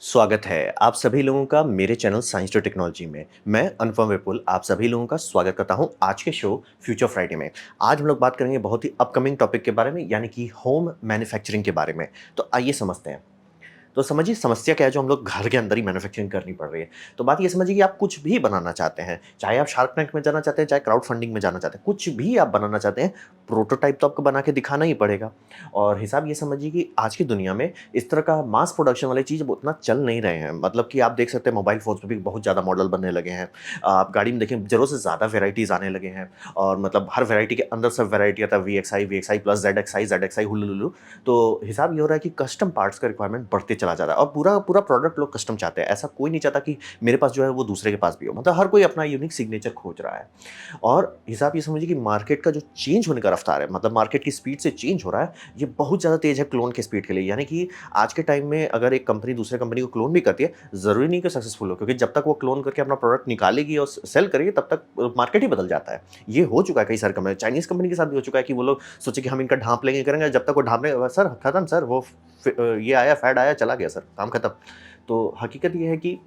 स्वागत है आप सभी लोगों का मेरे चैनल साइंस टू टेक्नोलॉजी में। मैं अनुपम विपुल आप सभी लोगों का स्वागत करता हूं आज के शो फ्यूचर फ्राइडे में। आज हम लोग बात करेंगे बहुत ही अपकमिंग टॉपिक के बारे में, यानी कि होम मैन्युफैक्चरिंग के बारे में। तो आइए समझते हैं। तो समझिए समस्या क्या है जो हम लोग घर के अंदर ही मैन्युफैक्चरिंग करनी पड़ रही है। तो बात ये समझिए कि आप कुछ भी बनाना चाहते हैं, चाहे आप शार्क टैंक में जाना चाहते हैं, चाहे क्राउड फंडिंग में जाना चाहते हैं, कुछ भी आप बनाना चाहते हैं, प्रोटोटाइप तो आपको बना के दिखाना ही पड़ेगा। और हिसाब ये समझिए कि आज की दुनिया में इस तरह का मास प्रोडक्शन वाली चीज़ अब उतना चल नहीं रहे हैं। मतलब कि आप देख सकते हैं मोबाइल फ़ोन्स में भी बहुत ज़्यादा मॉडल बनने लगे हैं। आप गाड़ी में देखें ज़रूरत से ज़्यादा वैराइटीज़ आने लगे हैं और मतलब हर वैराइटी के अंदर सब वैराइटी आता है, वीएक्सआई प्लस ज़ेडएक्सआई हुल्लुलुलु। तो हिसाब ये हो रहा है कि कस्टम पार्ट्स का रिक्वायरमेंट बढ़ते चला जा रहा है और पूरा पूरा प्रोडक्ट लोग कस्टम चाहते हैं। ऐसा कोई नहीं चाहता कि मेरे पास जो है वो दूसरे के पास भी हो। मतलब हर कोई अपना यूनिक सिग्नेचर खोज रहा है। और हिसाब ये समझिए कि मार्केट का जो चेंज होने का रफ्तार है, मतलब मार्केट की स्पीड से चेंज हो रहा है, ये बहुत ज़्यादा तेज़ है क्लोन के स्पीड के लिए। यानी कि आज के टाइम में अगर एक कंपनी दूसरे कंपनी को क्लोन भी करती है, ज़रूरी नहीं कि सक्सेसफुल हो, क्योंकि जब तक वो क्लोन करके अपना प्रोडक्ट निकालेगी और सेल करेगी तब तक मार्केट ही बदल जाता है। ये हो चुका है कई सारी कंपनी, चाइनीज़ कंपनी के साथ भी हो चुका है कि वो लोग सोचे कि हम इनका ढाँप लेंगे, करेंगे, जब तक वो ढाँपने सर खत्म सर, वो ये आया, फैड आया, चला गया सर, काम खत्म। तो हकीकत ये है कि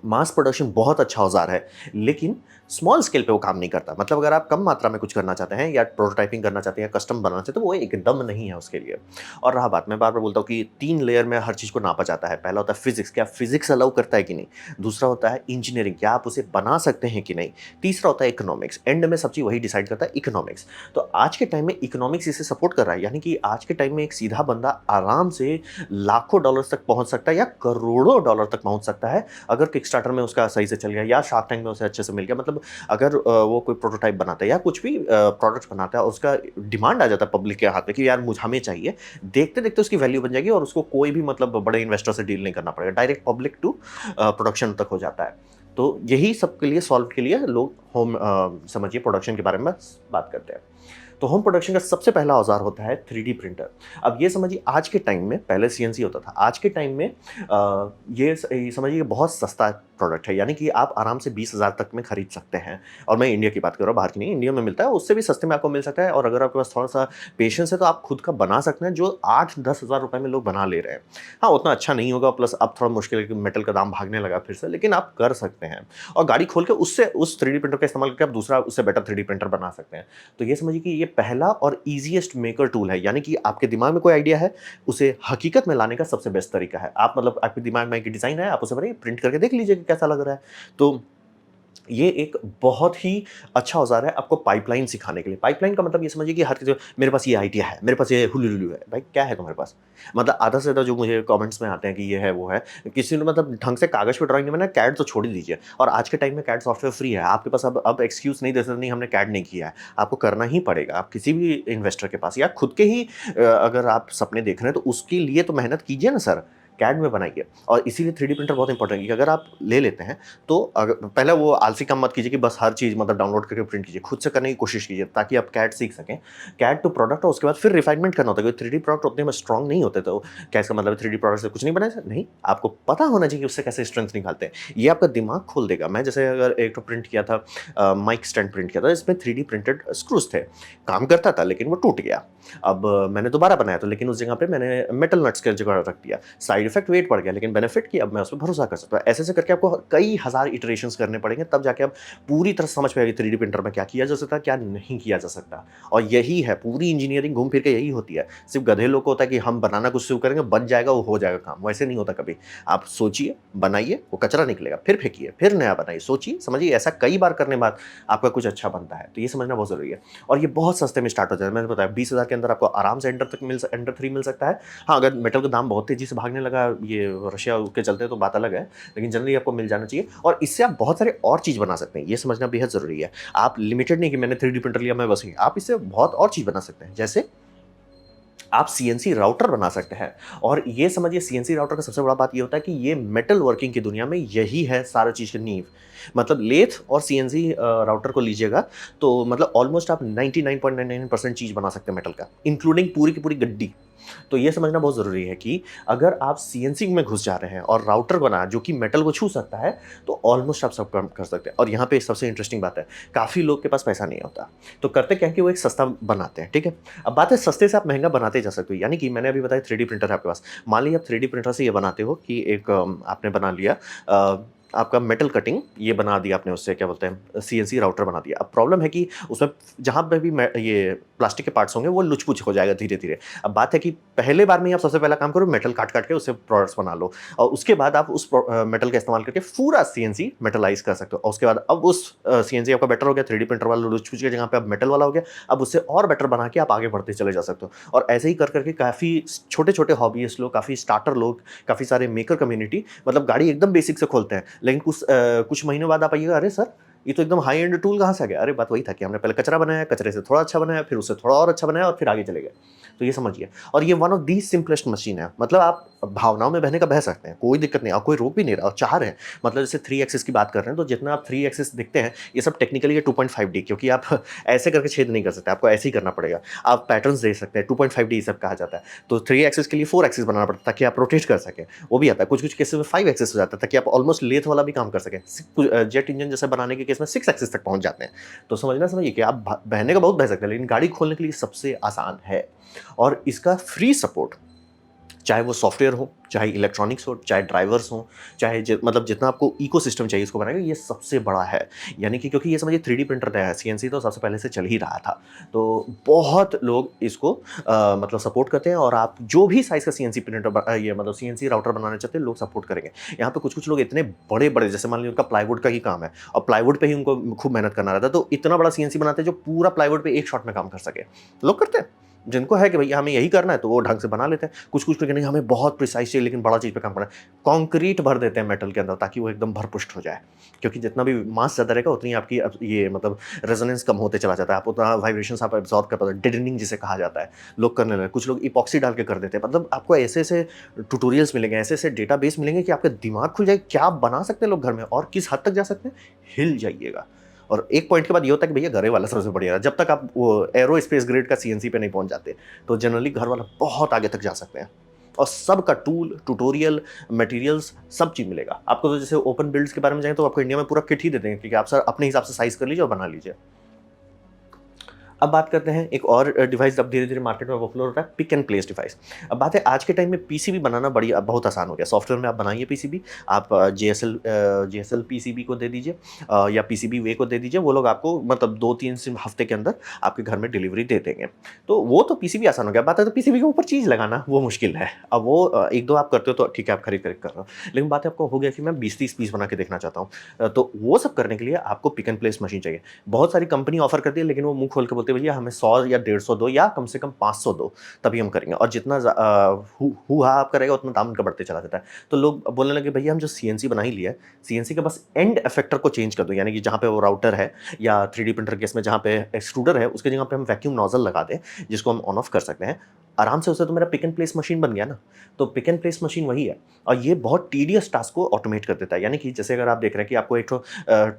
मास प्रोडक्शन बहुत अच्छा औज़ार है, लेकिन स्मॉल स्केल पे वो काम नहीं करता। मतलब अगर आप कम मात्रा में कुछ करना चाहते हैं या प्रोटोटाइपिंग करना चाहते हैं या कस्टम बनाना चाहते हैं, तो वो एकदम नहीं है उसके लिए। और रहा बात, मैं बार-बार बोलता हूँ कि 3 लेयर में हर चीज़ को नापा जाता है। पहला होता है फिज़िक्स, क्या फिज़िक्स अलाउ करता है कि नहीं? दूसरा होता है इंजीनियरिंग, क्या आप उसे बना सकते हैं कि नहीं? तीसरा होता है इकोनॉमिक्स, एंड में सब चीज़ वही डिसाइड करता है, इकोनॉमिक्स। तो आज के टाइम में इकोनॉमिक्स इसे सपोर्ट कर रहा है, यानी कि आज के टाइम में एक सीधा बंदा आराम से लाखों डॉलर्स तक पहुँच सकता है या करोड़ों डॉलर तक पहुँच सकता है, अगर किकस्टार्टर में उसका सही से चल गया या शार्क टैंक में उसे अच्छे से मिल गया। मतलब अगर वो कोई प्रोटोटाइप बनाता है या कुछ भी प्रोडक्ट्स बनाता है और उसका डिमांड आ जाता है पब्लिक के हाथ में कि यार मुझ हमें चाहिए, देखते-देखते उसकी वैल्यू बन जाएगी और उसको कोई भी मतलब बड़े इन्वेस्टर से डील नहीं करना पड़ेगा। डायरेक्ट पब्लिक टू प्रोडक्शन तक हो जाता है। तो यही सब के लिए सॉल्व के लिए लोग होम समझिए प्रोडक्शन के बारे में बात करते हैं। तो होम प्रोडक्शन का सबसे पहला औजार होता है 3D प्रिंटर। अब ये समझिए आज के टाइम में, पहले सीएनसी होता था, आज के टाइम में ये समझिए बहुत सस्ता प्रोडक्ट है, यानी कि आप आराम से 20,000 तक में खरीद सकते हैं। और मैं इंडिया की बात कर रहा हूँ, बाहर की नहीं, इंडिया में मिलता है, उससे भी सस्ते में आपको मिल सकता है। और अगर आपके पास थोड़ा-सा पेशेंस है तो आप खुद का बना सकते हैं, जो 8-10 हज़ार रुपए में लोग बना ले रहे हैं। हाँ, उतना अच्छा नहीं होगा, प्लस अब थोड़ा मुश्किल है कि मेटल का दाम भागने लगा फिर से, लेकिन आप कर सकते हैं। और गाड़ी खोल के उससे उस 3D प्रिंटर का इस्तेमाल करके आप दूसरा उससे बेटर 3D प्रिंटर बना सकते हैं। तो ये समझिए कि ये पहला और ईज़ीएस्ट मेकर टूल है, यानी कि आपके दिमाग में कोई आइडिया है, उसे हकीकत में लाने का सबसे बेस्ट तरीका है। आप मतलब आपके दिमाग में एक डिज़ाइन है, आप उसे बनाइए, प्रिंट करके देख लीजिए कि कैसा लग रहा है। तो ये एक बहुत ही अच्छा औज़ार है आपको पाइपलाइन सिखाने के लिए। पाइपलाइन का मतलब ये समझिए कि हर किसी को मेरे पास ये आइडिया है, मेरे पास ये हुलुलुलु है। भाई क्या है तुम्हारे पास? मतलब आधा से ज़्यादा जो मुझे कमेंट्स में आते हैं कि ये है, वो है। किसी ने मतलब ढंग से कागज़ पे ड्राइंग नहीं बनाया, कैड तो छोड़ ही दीजिए। और आज के टाइम में कैड सॉफ्टवेयर फ्री है। आपके पास अब एक्सक्यूज़ नहीं दे सकते, नहीं हमने कैड नहीं किया है। आपको करना ही पड़ेगा। आप किसी भी इन्वेस्टर के पास या खुद के ही अगर आप सपने देख रहे हैं, तो उसके लिए तो मेहनत कीजिए ना सर। कैड में बनाइए। और इसीलिए 3D प्रिंटर बहुत इंपॉर्टेंट है कि अगर आप ले लेते हैं, तो पहले वो आलसी काम मत कीजिए कि बस हर चीज़ मतलब डाउनलोड करके प्रिंट कीजिए। खुद से करने की कोशिश कीजिए ताकि आप कैड सीख सकें। कैड टू प्रोडक्ट और उसके बाद फिर रिफाइनमेंट करना होता है, क्योंकि 3D प्रोडक्ट उतने में स्ट्रॉन्ग नहीं होते। तो क्या इसका मतलब है 3D प्रोडक्ट से कुछ नहीं बना? नहीं, आपको पता होना चाहिए कि उससे कैसे स्ट्रेंथ निकालते हैं। ये आपका दिमाग खोल देगा। मैं जैसे अगर एक तो प्रिंट किया था, माइक स्टैंड प्रिंट किया था, इसमें 3D प्रिंटेड स्क्रूज थे। काम करता था लेकिन वो टूट गया। अब मैंने दोबारा बनाया था, लेकिन उस जगह पे मैंने मेटल नट्स की जगह रख दिया। साइड इफेक्ट वेट बढ़ गया, लेकिन बेनिफिट की अब मैं उस पे भरोसा कर सकता हूँ। ऐसे-ऐसे करके आपको कई हज़ार इटरेशंस करने पड़ेंगे, तब जाके आप पूरी तरह समझ पाएँगे 3D प्रिंटर में क्या किया जा सकता है, क्या नहीं किया जा सकता। और यही है पूरी इंजीनियरिंग, घूम फिर के यही होती है। सिर्फ़ गधे लोग को होता है कि हम बनाना कुछ शुरू करेंगे, बन जाएगा, वो हो जाएगा काम। वैसे नहीं होता कभी। आप सोचिए, बनाइए, वो कचरा निकलेगा, फिर फेंकिए, फिर नया बनाइए। सोचिए, समझिए, ऐसा कई बार करने के बाद आपका कुछ अच्छा बनता है। तो ये समझना बहुत ज़रूरी है। और ये बहुत सस्ते में स्टार्ट हो जाता है। मैंने बताया 20,000 के अंदर आपको आराम से एंडर 3 मिल सकता है। हाँ, अगर मेटल का दाम बहुत तेज़ी से भागने लगा, ये रशिया के चलते, तो बात अलग है, लेकिन जनरली आपको मिल जाना चाहिए। और इससे आप बहुत सारे और चीज़ बना सकते हैं, ये समझना बेहद ज़रूरी है। आप लिमिटेड नहीं कि मैंने 3D प्रिंटर लिया मैं बस ही, आप इससे बहुत और चीज़ बना सकते हैं। जैसे आप सीएनसी राउटर बना सकते हैं। और ये समझिए सीएनसी राउटर का सबसे बड़ा बात ये होता है कि ये मेटल वर्किंग की दुनिया में यही है सारा चीज़ की नींव। मतलब लेथ और सीएनसी राउटर को लीजिएगा, तो मतलब ऑलमोस्ट आप 99.99% चीज़ बना सकते हैं मेटल का, इंक्लूडिंग पूरी की पूरी गड्डी। तो ये समझना बहुत ज़रूरी है कि अगर आप सीएनसी में घुस जा रहे हैं और राउटर बना जो कि मेटल को छू सकता है, तो ऑलमोस्ट आप सब काम कर सकते हैं। और यहाँ पे सबसे इंटरेस्टिंग बात है, काफ़ी लोग के पास पैसा नहीं होता, तो करते क्या है कि वो एक सस्ता बनाते हैं, ठीक है? अब बात है सस्ते से आप महँगा बनाते जा सकते हो, यानी कि मैंने अभी बताया 3D प्रिंटर है आपके पास। मान लीजिए आप 3D प्रिंटर से ये बनाते हो कि एक आपने बना लिया आपका मेटल कटिंग ये बना दिया आपने उससे क्या बोलते हैं सीएनसी राउटर बना दिया। अब प्रॉब्लम है कि उसमें जहाँ पे भी ये प्लास्टिक के पार्ट्स होंगे वो लुच-पुच हो जाएगा धीरे-धीरे। अब बात है कि पहले बार में ही आप सबसे पहला काम करो मेटल काट-काट के उससे प्रोडक्ट्स बना लो और उसके बाद आप उस मेटल का इस्तेमाल करके पूरा सीएनसी मेटलाइज़ कर सकते हो और उसके बाद अब उस सीएनसी आपका बेटर हो गया 3D प्रिंटर वाला लुच-पुच की जगह पे अब मेटल वाला हो गया। अब उससे और बेटर बना के आप आगे बढ़ते चले जा सकते हो और ऐसे ही कर के काफ़ी छोटे-छोटे हॉबीइस्ट लोग, काफ़ी स्टार्टर लोग, काफ़ी सारे मेकर कम्युनिटी मतलब गाड़ी एकदम बेसिक से खोलते हैं। लेकिन कुछ महीनों बाद आप आइएगा, अरे सर! ये तो एकदम हाई एंड टूल कहाँ से आ गया? अरे बात वही था कि हमने पहले कचरा बनाया, कचरे से थोड़ा अच्छा बनाया, फिर उससे थोड़ा और अच्छा बनाया और फिर आगे चले गए। तो ये समझिए और ये one of the simplest machine है। मतलब आप भावनाओं में बहने का बह सकते हैं, कोई दिक्कत नहीं और कोई रोक भी नहीं रहा और चाह रहे हैं। मतलब जैसे 3 एक्सिस की बात कर रहे हैं, तो जितना आप 3 एक्सिस दिखते हैं, ये सब टेक्निकली ये 2.5D क्योंकि आप ऐसे करके छेद नहीं कर सकते, आपको ऐसे ही करना पड़ेगा। आप पैटर्न्स दे सकते हैं, 2.5D ये सब कहा जाता है। तो 3 एक्सिस के लिए 4 एक्सिस बनाना पड़ता है ताकि आप रोटेट कर सकें, वो भी आता है। कुछ-कुछ केसेस में 5 एक्सिस हो जाता है ताकि आप ऑलमोस्ट लेथ वाला भी काम कर सकें। जेट इंजन जैसे बनाने के केस में 6 एक्सिस तक पहुँच जाते हैं। तो समझिए कि आप बहने का बहुत बह सकते हैं, लेकिन गाड़ी खोलने के लिए सबसे आसान है और इसका फ्री सपोर्ट चाहे वो सॉफ्टवेयर हो, चाहे इलेक्ट्रॉनिक्स हो, चाहे ड्राइवर्स हों, चाहे मतलब जितना आपको इकोसिस्टम चाहिए इसको बनाने का, ये सबसे बड़ा है। यानी कि क्योंकि ये समझिए 3D प्रिंटर नया है, सीएनसी तो सबसे पहले से चल ही रहा था। तो बहुत लोग इसको मतलब सपोर्ट करते हैं और आप जो भी साइज़ का सीएनसी प्रिंटर ये मतलब सीएनसी राउटर बनाना चाहते हैं, लोग सपोर्ट करेंगे। यहाँ पे कुछ-कुछ लोग इतने बड़े-बड़े जैसे मान लीजिए उनका प्लाईवुड का ही काम है और प्लाईवुड पे ही उनको खूब मेहनत करना रहता है, तो इतना बड़ा सीएनसी बनाते हैं जो पूरा प्लाईवुड पे एक शॉट में काम कर सके। लोग करते हैं। जिनको है कि भैया हमें यही करना है तो वो ढंग से बना लेते हैं। कुछ-कुछ लोग नहीं हमें बहुत प्रिसाइज़ चाहिए लेकिन बड़ा चीज़ पे काम करना है। कंक्रीट भर देते हैं मेटल के अंदर ताकि वो एकदम भरपुष्ट हो जाए। क्योंकि जितना भी मास ज़्यादा रहेगा उतनी आपकी ये मतलब रेजोनेंस कम होते चला जाता है। आप उतना वाइब्रेशंस आप एब्ज़ॉर्ब कर पाते हैं। डेडनिंग जिसे कहा जाता है, लोग करने लगे। कुछ लोग इपॉक्सी डाल के कर देते हैं। मतलब आपको ऐसे-ऐसे ट्यूटोरियल्स मिलेंगे, ऐसे-ऐसे डेटाबेस मिलेंगे कि आपका दिमाग खुल जाए, क्या आप बना सकते हैं लोग घर में और किस हद तक जा सकते हैं, हिल जाइएगा। और एक पॉइंट के बाद ये होता है कि भैया घरे वाला सबसे बढ़िया है। जब तक आप वो एयरोस्पेस ग्रेड का सीएनसी पे नहीं पहुंच जाते, तो जनरली घर वाला बहुत आगे तक जा सकते हैं। और सबका टूल, ट्यूटोरियल, मटेरियल्स सब चीज़ मिलेगा। आपको तो जैसे ओपन बिल्ड्स के बारे में जाएँ तो आपको इंडिया में पूरा किट ही दे देंगे कि आप सर अपने हिसाब से साइज़ कर लीजिए और बना लीजिए। अब बात करते हैं एक और डिवाइस अब धीरे-धीरे मार्केट में पॉपुलर हो रहा है, पिक एंड प्लेस डिवाइस। अब बात है आज के टाइम में पीसीबी बनाना बहुत आसान हो गया। सॉफ्टवेयर में आप बनाइए पीसीबी, आप जेएसएल पीसीबी को दे दीजिए या पीसीबी वे को दे दीजिए, वो लोग आपको मतलब 2-3 सिर्फ हफ्ते के अंदर आपके घर में डिलीवरी दे देंगे। तो वो तो पीसीबी आसान हो गया। बात है तो पीसीबी के ऊपर चीज़ लगाना वो मुश्किल है। अब वो 1-2 आप करते हो तो ठीक है आप खरीद-खरीद कर रहे हो। लेकिन बात है आपको हो गया कि मैं 20-30 पीस बना के देखना चाहता हूँ। तो वो सब करने के लिए आपको पिक एंड प्लेस मशीन चाहिए। बहुत सारी कंपनी ऑफर करती है लेकिन वो मुँह खोल के बोलते हैं भैया हमें 100 या 150 दो या कम से कम 500 दो, तभी हम करेंगे और जितना हू-हा आप करेगा उतना दाम उनका बढ़ते चला जाता है। तो लोग बोलने लगे भैया हम जो सीएनसी बना ही लिया है, सीएनसी का बस एंड इफेक्टर को चेंज कर दो यानी कि जहाँ पे वो राउटर है या 3D प्रिंटर केस में जहाँ पे एक्सट्रूडर है उसकी जगह पे हम वैक्यूम नोजल लगा दें, जिसको हम ऑन ऑफ कर सकते हैं। आराम से उससे तो मेरा पिक एंड प्लेस मशीन बन गया ना। तो पिक एंड प्लेस मशीन वही है और ये बहुत टीडियस टास्क को ऑटोमेट कर देता है। यानी कि जैसे अगर आप देख रहे हैं कि आपको एक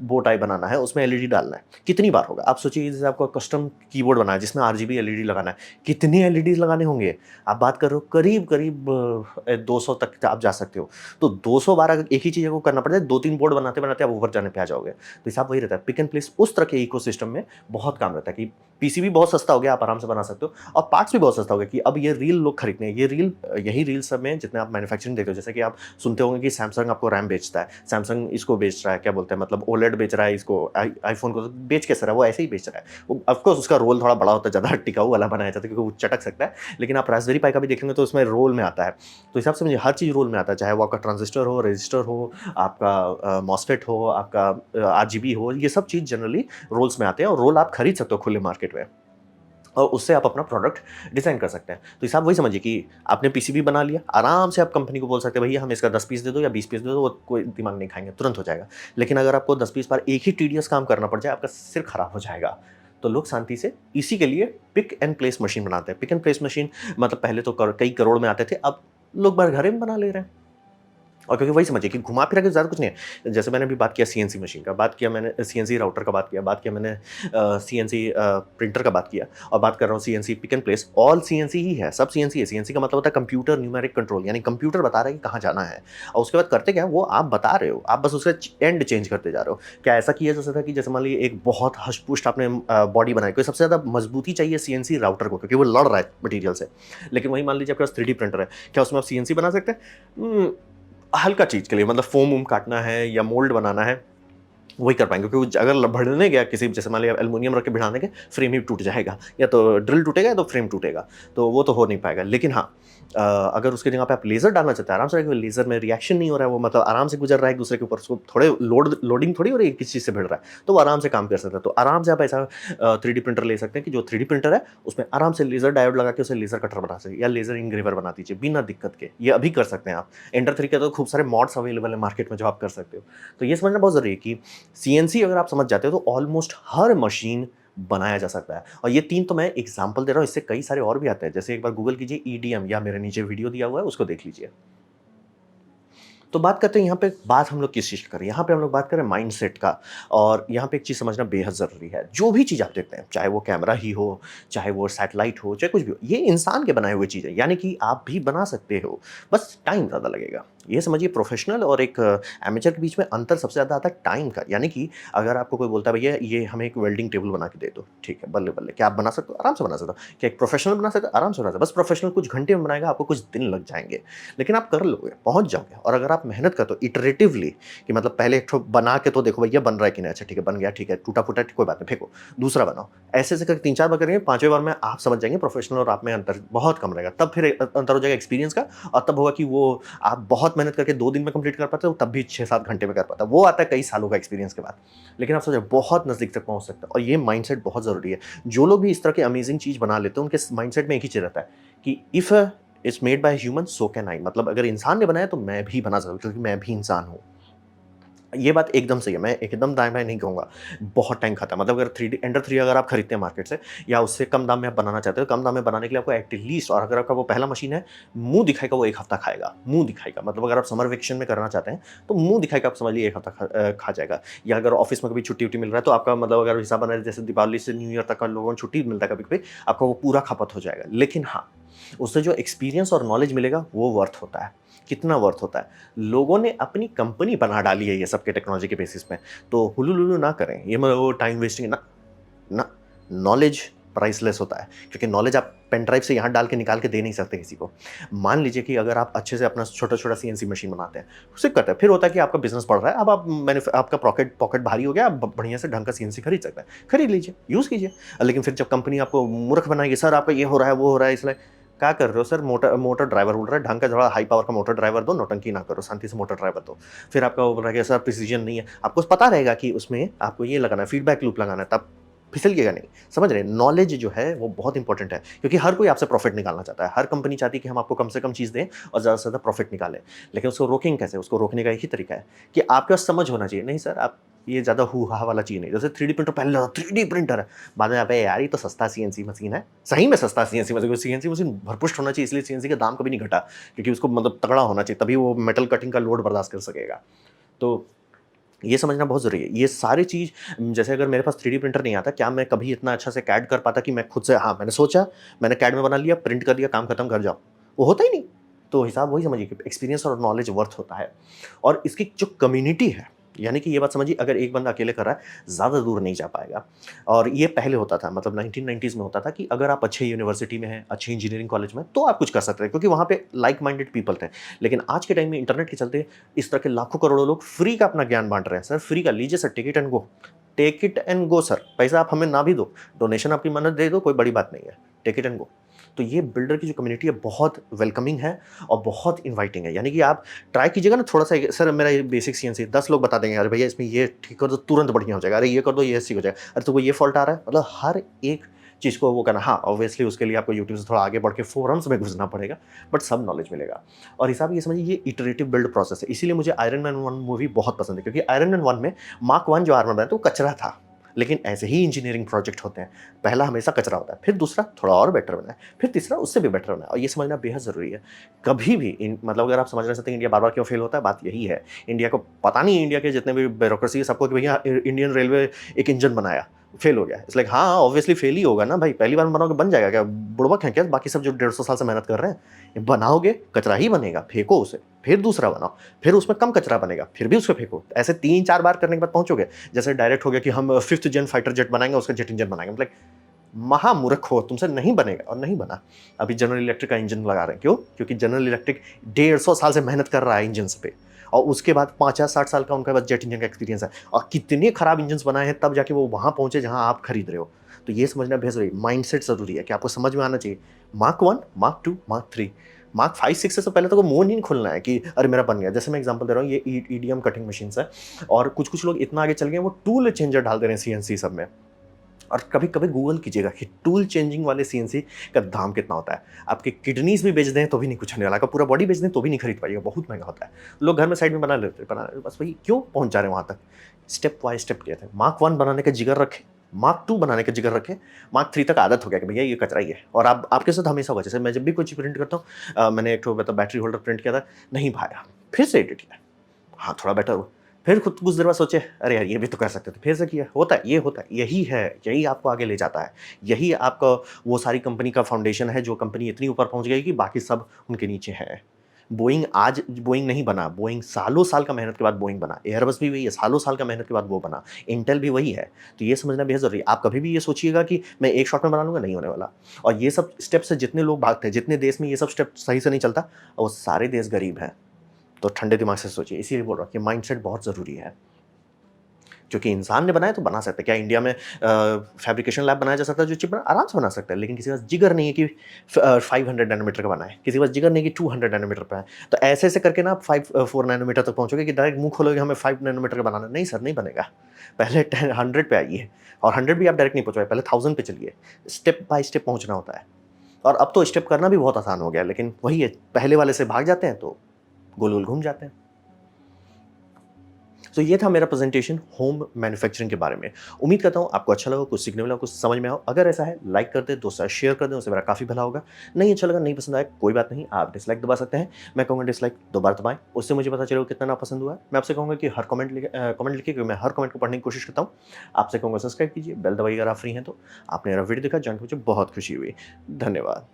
बो टाई बनाना है, उसमें एलईडी डालना है। कितनी बार होगा? आप सोचिए जैसे आपको कस्टम कीबोर्ड बनाना है जिसमें आरजीबी एलईडी लगाना है। कितने एलईडीज़ लगाने होंगे? आप बात कर रहे हो करीब-करीब 200 तक आप जा सकते हो। तो 200 बार अगर एक ही चीज़ को करना पड़ जाए, 2-3 बोर्ड बनाते-बनाते आप ऊपर जाने पे आ जाओगे। तो हिसाब वही रहता है। पिक एंड प्लेस उस तरह के इकोसिस्टम में बहुत काम रहता है कि पीसीबी बहुत सस्ता हो गया, आप आराम से बना सकते हो और पार्ट्स भी बहुत सस्ता हो गया कि अब ये रील लोग खरीदते हैं। ये रील यही रील सब में जितने आप मैन्युफैक्चरिंग देखते हो, जैसे कि आप सुनते होंगे कि सैमसंग आपको रैम बेचता है, सैमसंग इसको बेच रहा है, क्या बोलते हैं मतलब ओलेड बेच रहा है इसको, आईफ़ोन को बेच कैसे रहा है, वो ऐसे ही बेच रहा है। वो ऑफ कोर्स उसका रोल थोड़ा बड़ा होता है, ज़्यादा टिकाऊ वाला बनाया जाता है क्योंकि वो चटक सकता है, लेकिन आप रास्पबेरी पाई का भी देखेंगे तो उसमें रोल में आता है। तो हिसाब से मुझे हर चीज़ रोल में आता है, चाहे वो आपका ट्रांजिस्टर हो, रजिस्टर हो, आपका मॉसफेट हो, आपका आरजीबी हो, ये सब चीज़ जनरली रोल्स में आते हैं और रोल आप खरीद सकते हो खुले मार्केट में। और उससे आप अपना प्रोडक्ट डिज़ाइन कर सकते हैं। तो हिसाब वही समझिए कि आपने पीसीबी बना लिया, आराम से आप कंपनी को बोल सकते हैं भैया हमें इसका 10 पीस दे दो या 20 पीस दे दो, वो कोई दिमाग नहीं खाएँगे, तुरंत हो जाएगा। लेकिन अगर आपको 10 पीस बार एक ही टीडियस काम करना पड़ जाए, आपका सिर खराब हो जाएगा। तो लोग शांति से इसी के लिए पिक एंड प्लेस मशीन बनाते हैं। पिक एंड प्लेस मशीन मतलब पहले तो कई करोड़ में आते थे, अब लोग घर में बना ले रहे हैं। और क्योंकि वही समझिए कि घुमा फिरा के ज़्यादा कुछ नहीं है। जैसे मैंने अभी बात किया सीएनसी मशीन का, बात किया मैंने सीएनसी राउटर का बात किया मैंने सीएनसी प्रिंटर का बात किया और बात कर रहा हूँ CNC pick and place, all CNC ही है, सब सीएनसी है। सीएनसी का मतलब होता है कंप्यूटर न्यूमेरिक कंट्रोल, यानी कंप्यूटर बता रहा है कि कहाँ जाना है और उसके बाद करते क्या है, वो आप बता रहे हो, आप बस उसका एंड चेंज करते जा रहे हो। क्या ऐसा किया जा सकता है कि जैसे मान लीजिए एक बहुत हष्ट-पुष्ट आपने बॉडी बनाई, कोई सबसे ज़्यादा मजबूती चाहिए सीएनसी राउटर को क्योंकि वो लड़ रहा है मटेरियल से। लेकिन वहीं मान लीजिए आपके पास 3D प्रिंटर है, क्या उसमें आप सीएनसी बना सकते हैं? हल्का चीज़ के लिए मतलब फ़ोम वोम काटना है या मोल्ड बनाना है, वही कर पाएँगे क्योंकि वो अगर भिड़ने गया किसी जैसे मान लिया एल्युमिनियम रख के भिड़ा देंगे, फ्रेम ही टूट जाएगा या तो ड्रिल टूटेगा या तो फ्रेम टूटेगा, तो वो तो हो नहीं पाएगा। लेकिन हाँ, अगर उसकी जगह पे आप लेज़र डालना चाहते हैं, आराम से लेज़र में रिएक्शन नहीं हो रहा है, वो मतलब आराम से गुज़र रहा है एक-दूसरे के ऊपर, उसको थोड़े लोडिंग थोड़ी हो रही है, किसी चीज़ से भिड़ रहा है, तो वो आराम से काम कर सकता है। तो आराम से आप ऐसा 3D प्रिंटर ले सकते हैं कि जो 3D प्रिंटर है, उसमें आराम से लेज़र डायोड लगा के उसे लेज़र कटर बना सकें या लेज़र इंग्रेवर बना दीजिए बिना दिक्कत के। ये अभी कर सकते हैं आप। एंडर 3 के तो खूब सारे मॉड्स अवेलेबल हैं मार्केट में जो आप कर सकते हो। तो ये समझना बहुत ज़रूरी है कि सीएनसी अगर आप समझ जाते हो तो ऑलमोस्ट हर मशीन बनाया जा सकता है। और ये 3 तो मैं एग्ज़ाम्पल दे रहा हूँ, इससे कई सारे और भी आते हैं। जैसे एक बार गूगल कीजिए ईडीएम या मेरे नीचे वीडियो दिया हुआ है, उसको देख लीजिए। तो बात करते हैं यहाँ पे बात हम लोग किस चीज़ की करें, यहाँ पे हम लोग बात करें माइंडसेट का। और यहाँ पे एक चीज़ समझना बेहद ज़रूरी है। जो भी चीज़ आप देखते हैं, चाहे वो कैमरा ही हो, चाहे वो सैटेलाइट हो, चाहे कुछ भी हो, ये इंसान के बनाए हुए चीज़ है, यानी कि आप भी बना सकते हो, बस टाइम ज़्यादा लगेगा। ये समझिए प्रोफेशनल और एक एमेचर के बीच में अंतर सबसे ज़्यादा आता है टाइम का। यानी कि अगर आपको कोई बोलता है भैया ये हमें एक वेल्डिंग टेबल बना के दे दो, ठीक है, बल्ले-बल्ले, क्या आप बना सकते हो? आराम से बना सकते हो। क्या एक प्रोफेशनल बना सकता है? आराम से बना सकते हो। बस प्रोफेशनल कुछ घंटे में बनाएगा, आपको कुछ दिन लग जाएँगे। लेकिन आप कर लोगे, पहुँच जाओगे। और अगर आप मेहनत करते हो इटरेटिवली कि मतलब पहले एक ठो बना के तो देखो भैया बन रहा है कि नहीं, अच्छा ठीक है, बन गया, ठीक है, टूटा-फूटा कोई बात नहीं, फेंको, दूसरा बनाओ। ऐसे-ऐसे करके 3-4 बार करेंगे, 5वें बार में आप समझ जाएँगे प्रोफेशनल और आप में अंतर बहुत कम रहेगा। तब फिर अंतर हो जाएगा एक्सपीरियंस का और तब होगा कि वो आप बहुत मेहनत करके 2 दिन में कंप्लीट कर पाते हो, तब भी 6-7 घंटे में कर पाते हो। वो आता है कई सालों का एक्सपीरियंस के बाद। लेकिन आप सोचिए बहुत नज़दीक तक पहुँच सकते हो और ये माइंडसेट बहुत ज़रूरी है। जो लोग भी इस तरह की अमेजिंग चीज़ बना लेते हैं, उनके माइंडसेट में एक ही चीज़ रहता है कि if it's made by human so can I, मतलब अगर इंसान ने बनाया तो मैं भी बना सकता हूँ क्योंकि मैं भी इंसान हूँ। ये बात एकदम सही है, मैं एकदम दाएँ-बाएँ नहीं कहूँगा। बहुत टाइम खाता है, मतलब अगर 3D एंडर 3 अगर आप खरीदते हैं मार्केट से या उससे कम दाम में आप बनाना चाहते हो, कम दाम में बनाने के लिए आपको एट लीस्ट, और अगर आपका वो पहला मशीन है, मुँह दिखाएगा वो 1 हफ्ता खाएगा, मुँह दिखाएगा। मतलब अगर आप समर वेकेशन में करना चाहते हैं, तो मुँह दिखाएगा, आप समझ लीजिए 1 हफ्ता खा जाएगा। या अगर ऑफ़िस में कभी छुट्टी-वुट्टी मिल रहा है, तो आपका मतलब अगर हिसाब बना है जैसे दिवाली से न्यू ईयर तक का लोगों को छुट्टी मिलता है कभी-कभी, आपका वो पूरा खपत हो जाएगा। लेकिन हाँ, उससे जो एक्सपीरियंस और नॉलेज मिलेगा, वो वर्थ होता है। कितना वर्थ होता है? लोगों ने अपनी कंपनी बना डाली है ये सब के टेक्नोलॉजी के बेसिस पे। तो हुलू-लुलू ना करें। ये मतलब वो टाइम वेस्टिंग ना, ना, नॉलेज प्राइसलेस होता है क्योंकि नॉलेज आप पेन ड्राइव से यहाँ डाल के निकाल के दे नहीं सकते किसी को। मान लीजिए कि अगर आप अच्छे से अपना छोटा-छोटा सीएनसी मशीन बनाते हैं, सिर्फ करते हैं, फिर होता है कि आपका बिज़नेस बढ़ रहा है, अब आप आपका पॉकेट पॉकेट भारी हो गया, आप बढ़िया से ढंग का सीएनसी खरीद सकते हैं। खरीद लीजिए, यूज़ कीजिए। लेकिन फिर जब कंपनी आपको मूर्ख बनाएगी, सर आपका ये हो रहा है, वो हो रहा है, इसलिए क्या कर रहे हो सर? मोटर मोटर ड्राइवर बोल रहा है, ढंग का थोड़ा हाई पावर का मोटर ड्राइवर दो, नौटंकी ना करो, शांति से मोटर ड्राइवर दो। फिर आपका वो बोल रहा है कि सर प्रिसिजन नहीं है। आपको पता रहेगा कि उसमें आपको ये लगाना है, फीडबैक लूप लगाना है, तब फिसलिएगा नहीं। समझ रहे हैं? नॉलेज जो है वो बहुत इंपॉर्टेंट है क्योंकि हर कोई आपसे प्रॉफिट निकालना चाहता है। हर कंपनी चाहती है कि हम आपको कम से कम चीज़ दें और ज़्यादा से ज़्यादा प्रॉफिट निकालें। लेकिन उसको रोकेंगे कैसे? उसको रोकने का एक ही तरीका है कि आपके पास समझ होना चाहिए। नहीं सर, आप ये ज़्यादा हू-हा वाला चीज़ नहीं। जैसे 3D प्रिंटर पहले लगा 3D प्रिंटर है, बाद में अबे यार ये तो सस्ता सीएनसी मशीन है। सही में सस्ता सीएनसी मशीन, सीएनसी मशीन भरपुष्ट होना चाहिए, इसलिए सीएनसी का दाम कभी नहीं घटा क्योंकि उसको मतलब तगड़ा होना चाहिए, तभी वो मेटल कटिंग का लोड बर्दाश्त कर सकेगा। तो ये समझना बहुत ज़रूरी है। ये सारी चीज़ जैसे अगर मेरे पास 3D प्रिंटर नहीं आता, क्या मैं कभी इतना अच्छा से कैड कर पाता कि मैं खुद से, हाँ, मैंने सोचा, मैंने कैड में बना लिया, प्रिंट कर दिया, काम खत्म, घर जाओ। वो होता ही नहीं। तो हिसाब वही समझिए कि एक्सपीरियंस और नॉलेज वर्थ होता है। और इसकी जो कम्युनिटी है, यानी कि ये बात समझिए अगर एक बंदा अकेले कर रहा है, ज़्यादा दूर नहीं जा पाएगा। और ये पहले होता था, मतलब 1990s में होता था कि अगर आप अच्छे यूनिवर्सिटी में हैं, अच्छी इंजीनियरिंग कॉलेज में, तो आप कुछ कर सकते हैं क्योंकि वहाँ पे लाइक माइंडेड पीपल थे। लेकिन आज के टाइम में इंटरनेट के चलते इस तरह के लाखों करोड़ों लोग फ्री का अपना ज्ञान बाँट रहे हैं। सर फ्री का लीजिए sir, take it and go. Take it and go sir, पैसा आप हमें ना भी दो, डोनेशन आपकी मन्नत दे दो, कोई बड़ी बात नहीं है। Take it and go. तो ये बिल्डर की जो कम्युनिटी है बहुत वेलकमिंग है और बहुत इनवाइटिंग है। यानी कि आप ट्राई कीजिएगा ना थोड़ा-सा, सर मेरा ये बेसिक सीएनसी, 10 लोग बता देंगे, अरे भैया इसमें ये ठीक कर दो तुरंत बढ़िया हो जाएगा, अरे ये कर दो ये ऐसे हो जाएगा, अरे तुमको ये फॉल्ट आ रहा है, मतलब हर एक चीज़ को वो करना। हाँ, ऑब्वियसली उसके लिए आपको यूट्यूब से थोड़ा आगे बढ़ के फोरम्स में घुसना पड़ेगा, बट सब नॉलेज मिलेगा। और हिसाब ये समझिए ये इटरेटिव बिल्ड प्रोसेस है। इसीलिए मुझे आयरन मैन 1 मूवी बहुत पसंद है क्योंकि आयरन मैन 1 में मार्क 1 जो आर्मर बनाया था वो कचरा था। लेकिन ऐसे ही इंजीनियरिंग प्रोजेक्ट होते हैं। पहला हमेशा कचरा होता है, फिर दूसरा थोड़ा और बेटर बनाए, फिर तीसरा उससे भी बेटर बनाए और ये समझना बेहद ज़रूरी है। कभी भी मतलब अगर आप समझ नहीं सकते इंडिया बार-बार क्यों फेल होता है, बात यही है। इंडिया को पता नहीं है इंडिया के जितने भी ब्यूरोक्रेसी है सबको कि भैया इंडियन रेलवे एक इंजन बनाया, फेल हो गया। इट्स लाइक हाँ, ऑब्वियसली फेल ही होगा ना भाई, पहली बार बनाओगे बन जाएगा क्या? बुड़बक हैं क्या बाकी सब जो 150 साल से मेहनत कर रहे हैं? बनाओगे, कचरा ही बनेगा, फेंको उसे, फिर दूसरा बनाओ, फिर उसमें कम कचरा बनेगा, फिर भी उसको फेंको। ऐसे 3-4 बार करने के बाद पहुँचोगे। जैसे डायरेक्ट हो गया कि हम 5th जेन फाइटर जेट बनाएँगे, उसका जेट इंजन बनाएँगे। मतलब महामूर्ख हो, तुमसे नहीं बनेगा और नहीं बना। अभी जनरल इलेक्ट्रिक का इंजन लगा रहे हैं, क्यों? क्योंकि जनरल इलेक्ट्रिक 150 साल से मेहनत कर रहा है इंजन्स पे और उसके बाद 50-60 साल का उनके पास जेट इंजन का एक्सपीरियंस है और कितने खराब इंजन्स बनाए हैं तब जाके वो वहाँ पहुँचे जहाँ आप खरीद रहे हो। तो ये समझना बेहद ज़रूरी है, माइंडसेट ज़रूरी है कि आपको समझ में आना चाहिए। मार्क 1, मार्क 2, मार्क 3, मार्क 5-6 से पहले तो मुँह नहीं खोलना है कि अरे मेरा बन गया। जैसे मैं एग्जांपल दे रहा हूँ, ये ईडीएम कटिंग मशीन्स है और कुछ-कुछ लोग इतना आगे चल गए हैं वो टूल चेंजर डाल दे रहे हैं सीएनसी सब में। और कभी-कभी गूगल कीजिएगा कि टूल चेंजिंग वाले सीएनसी का दाम कितना होता है। आपकी किडनीज़ भी बेच दें तो भी नहीं कुछ होने वाला, आपका पूरा बॉडी बेच दें तो भी नहीं खरीद पाइएगा, बहुत महँगा होता है। लोग घर में साइड में बना लेते बस वही क्यों पहुँच जा रहे हैं वहाँ तक? स्टेप बाय स्टेप किए थे। मार्क 1 बनाने का जिगर रखें, मार्क 2 बनाने का जिगर रखें, मार्क 3 तक आदत हो गया कि भैया ये कचरा ही है और आप आपके साथ हमेशा होगा। जैसे मैं जब भी कोई चीज़ प्रिंट करता हूँ मैंने एक ठो मतलब बैटरी होल्डर प्रिंट किया था, नहीं भाया, फिर से एडिट किया। हाँ, थोड़ा बेटर हुआ। फिर खुद कुछ देर बाद सोचे, अरे यार ये भी तो कर सकते थे, फिर से किया। होता है, ये होता है। यही है, यही आपको आगे ले जाता है। यही आपका वो सारी कंपनी का फाउंडेशन है जो कंपनी इतनी ऊपर पहुँच गई कि बाकी सब उनके नीचे है। बोइंग आज बोइंग नहीं बना, बोइंग सालों साल का मेहनत के बाद बोइंग बना। एयरबस भी वही है, सालों साल का मेहनत के बाद वो बना। इंटेल भी वही है। तो ये समझना बेहद ज़रूरी है। आप कभी भी ये सोचिएगा कि मैं एक शॉट में बना लूँगा, नहीं होने वाला। और ये सब स्टेप्स से जितने लोग भागते हैं, जितने देश में ये सब स्टेप सही से नहीं चलता, वो सारे देश गरीब हैं। तो ठंडे दिमाग से सोचिए, इसीलिए बोल रहा हूँ कि माइंडसेट बहुत ज़रूरी है। क्योंकि इंसान ने बनाया तो बना सकते हैं। क्या इंडिया में फैब्रिकेशन लैब बनाया जा सकता है जो चिप आराम से बना सकता है, लेकिन किसी के पास जिगर नहीं है कि 500 नैनोमीटर का बनाए, किसी के पास जिगर नहीं कि 200 नैनोमीटर पे है। तो ऐसे-ऐसे करके ना आप 4 नैनोमीटर तक पहुँचोगे कि डायरेक्ट मुँह खोलोगे हमें 5 नैनोमीटर का बनाना है। नहीं सर, नहीं बनेगा। पहले 100 पे आइए और 100 भी आप डायरेक्ट नहीं पहुँच पाए, पहले 1000 पे चलिए। स्टेप बाय स्टेप पहुँचना होता है। और अब तो स्टेप करना भी बहुत आसान हो गया है, लेकिन वही है, पहले वाले से भाग जाते हैं तो गोल-गोल घूम जाते हैं। तो ये था मेरा प्रेजेंटेशन होम मैन्युफैक्चरिंग के बारे में। उम्मीद करता हूँ आपको अच्छा लगा, कुछ सीखने मिला, कुछ समझ में आया। अगर ऐसा है लाइक कर दें, दोस्तों के साथ शेयर कर दें, उससे मेरा काफ़ी भला होगा। नहीं अच्छा लगा, नहीं पसंद आया, कोई बात नहीं, आप डिसलाइक दबा सकते हैं। मैं कहूँगा डिसलाइक 2 बार दबाएँ, उससे मुझे पता चलेगा कितना नापसंद हुआ है। मैं आपसे कहूँगा कि हर कमेंट लिखिए क्योंकि मैं हर कमेंट को पढ़ने की कोशिश करता हूँ। आपसे कहूँगा सब्सक्राइब कीजिए, बेल दबाइए अगर आप फ्री हैं तो। आपने मेरा वीडियो देखा, जान के मुझे बहुत खुशी हुई। धन्यवाद।